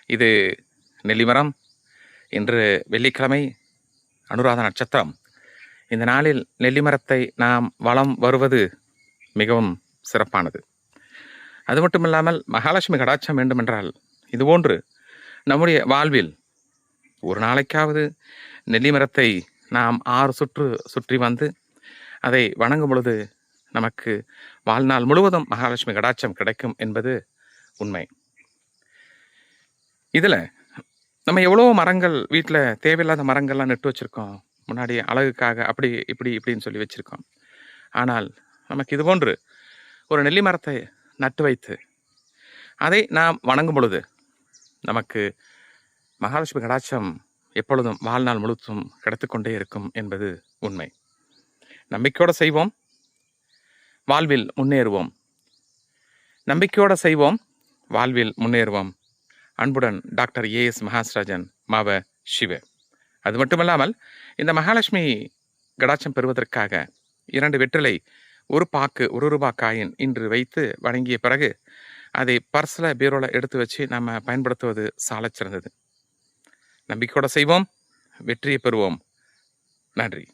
இது நெல்லிமரம். இன்று வெள்ளிக்கிழமை, அனுராத நட்சத்திரம். இந்த நாளில் நெல்லிமரத்தை நாம் வலம் வருவது மிகவும் சிறப்பானது. அது மட்டுமில்லாமல் மகாலட்சுமி கடாட்சம் வேண்டுமென்றால் இதுபோன்று நம்முடைய வாழ்வில் ஒரு நாளைக்காவது நெல்லிமரத்தை நாம் 6 சுற்று சுற்றி வந்து அதை வணங்கும் பொழுது நமக்கு வாழ்நாள் முழுவதும் மகாலட்சுமி கடாட்சம் கிடைக்கும் என்பது உண்மை. இதில் நம்ம எவ்வளோ மரங்கள் வீட்டில் தேவையில்லாத மரங்கள்லாம் நட்டு வச்சுருக்கோம். முன்னாடி அழகுக்காக அப்படி இப்படின்னு சொல்லி வச்சுருக்கோம். ஆனால் நமக்கு இதுபோன்று ஒரு நெல்லி மரத்தை நட்டு வைத்து அதை நாம் வணங்கும் பொழுது நமக்கு மகாலட்சுமி கடாட்சம் எப்பொழுதும் வாழ்நாள் முழுவதும் கிடைத்துக்கொண்டே இருக்கும் என்பது உண்மை. நம்பிக்கையோடு செய்வோம், வாழ்வில் முன்னேறுவோம். நம்பிக்கையோடு செய்வோம், வாழ்வில் முன்னேறுவோம். அன்புடன் டாக்டர் ஏஎஸ் மகாஸ்ராஜன், மாவ சிவ. அது மட்டுமல்லாமல் இந்த மகாலட்சுமி கடாட்சம் பெறுவதற்காக 2 வெற்றிலை, 1 பாக்கு, 1 ரூபாய் காயின் இன்று வைத்து வணங்கிய பிறகு அதை பர்ஸில் பீரோவில் எடுத்து வச்சு நம்ம பயன்படுத்துவது சாலச் சிறந்தது. நம்பிக்கையோடு செய்வோம், வெற்றியை பெறுவோம். நன்றி.